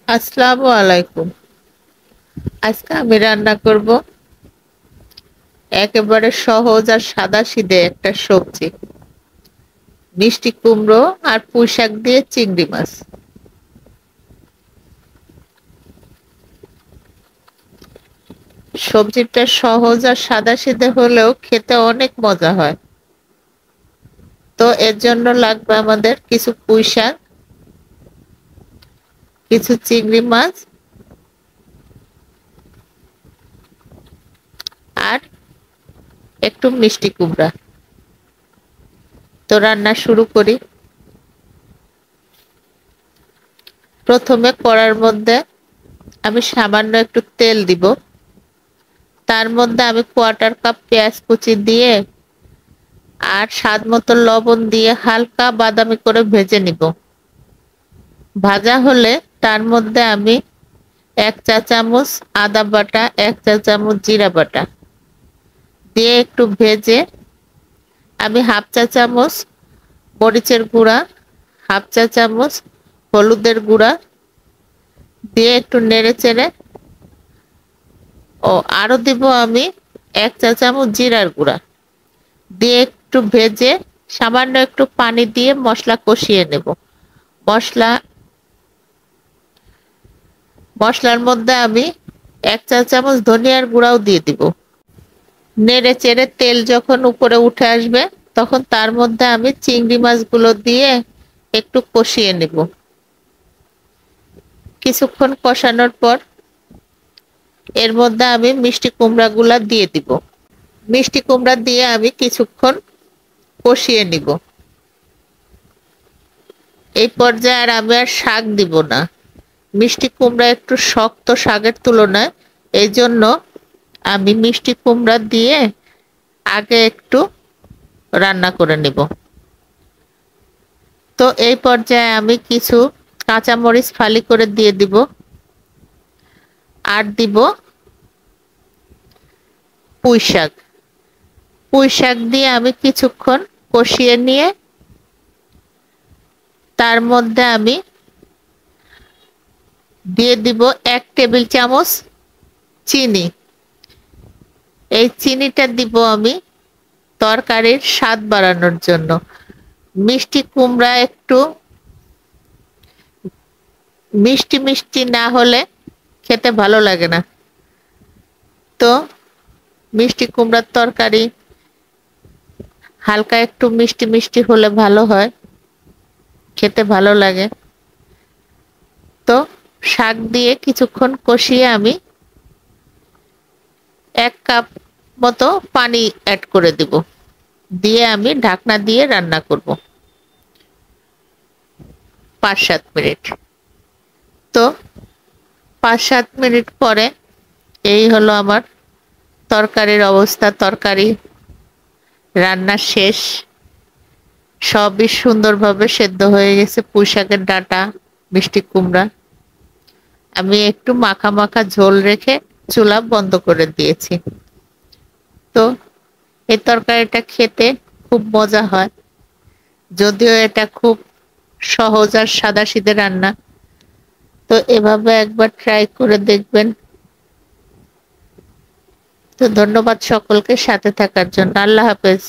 আসসালামু আলাইকুম। আজকে আমি রান্না করব একেবারে সহজ আর সাদাসিধে একটা সবজি, মিষ্টি কুমড়ো আর পুঁই শাক দিয়ে চিংড়ি মাছ। সবজিটা সহজ আর সাদাসিধে হলেও খেতে অনেক মজা হয়। তো এর জন্য লাগবে আমাদের কিছু পুঁই শাক, কিছু চিংড়ি মাছ আর একটু মিষ্টি কুমড়া। তো রান্না শুরু করি। প্রথমে কড়ার মধ্যে আমি সামান্য একটু তেল দিব। তার মধ্যে আমি কোয়ার্টার কাপ পেঁয়াজ কুচি দিয়ে আর স্বাদ মতো লবণ দিয়ে হালকা বাদামি করে ভেজে নিব। ভাজা হলে তার মধ্যে আমি 1 চা চামচ আদা বাটা, 1 চা চামচ জিরা বাটা দিয়ে একটু ভেজে আমি 1/2 চা চামচ মরিচের গুঁড়া, 1/2 চা চামচ হলুদের গুঁড়া দিয়ে একটু নেড়ে চেড়ে আরো দিব আমি 1 চা চামচ জিরার গুঁড়া দিয়ে একটু ভেজে সামান্য একটু পানি দিয়ে মশলা কষিয়ে নেব। মশলা মশলার মধ্যে আমি 1 চা চামচ ধনিয়ার গুঁড়াও দিয়ে দিব। নেড়ে চেড়ে তেল যখন উপরে উঠে আসবে তখন তার মধ্যে আমি চিংড়ি মাছগুলো দিয়ে একটু কষিয়ে নেব। কিছুক্ষণ কষানোর পর এর মধ্যে আমি মিষ্টি কুমড়াগুলা দিয়ে দিব। মিষ্টি কুমড়া দিয়ে আমি কিছুক্ষণ কষিয়ে নিব। এই পর্যায়ে আমি আর শাক দিব না। মিষ্টি কুমড়া একটু শক্ত শাকের তুলনায়, এই জন্য আমি মিষ্টি কুমড়া দিয়ে আগে একটু রান্না করে নিব। তো এই পর্যায়ে আমি কিছু কাঁচামরিচ ফালি করে দিয়ে দিব আর দিব পুঁই শাক। পুঁই শাক দিয়ে আমি কিছুক্ষণ কষিয়ে নিয়ে তার মধ্যে আমি দিয়ে দিব 1 টেবিল চামচ চিনি। এই চিনিটা দিব আমি তরকারির স্বাদ বাড়ানোর জন্য। মিষ্টি কুমড়া একটু মিষ্টি মিষ্টি না হলে খেতে ভালো লাগে না। তো মিষ্টি কুমড়ার তরকারি হালকা একটু মিষ্টি মিষ্টি হলে ভালো হয়, খেতে ভালো লাগে। তো শাক দিয়ে কিছুক্ষণ কষিয়ে আমি 1 কাপ মতো পানি অ্যাড করে দিব, দিয়ে আমি ঢাকনা দিয়ে রান্না করব 5-7 মিনিট। তো 5-7 মিনিট পরে এই হলো আমার তরকারির অবস্থা। তরকারি রান্না শেষ, সবই সুন্দরভাবে সেদ্ধ হয়ে গেছে। পুঁই শাকের ডাঁটা, মিষ্টি কুমড়া, আমি একটু মাখা মাখা ঝোল রেখে চুলা বন্ধ করে দিয়েছি। তো এই তরকারিটা খেতে খুব মজা হয়, যদিও এটা খুব সহজ আর সাদাসিধে রান্না। তো এভাবে একবার ট্রাই করে দেখবেন। তো ধন্যবাদ সকলকে সাথে থাকার জন্য। আল্লাহ হাফেজ।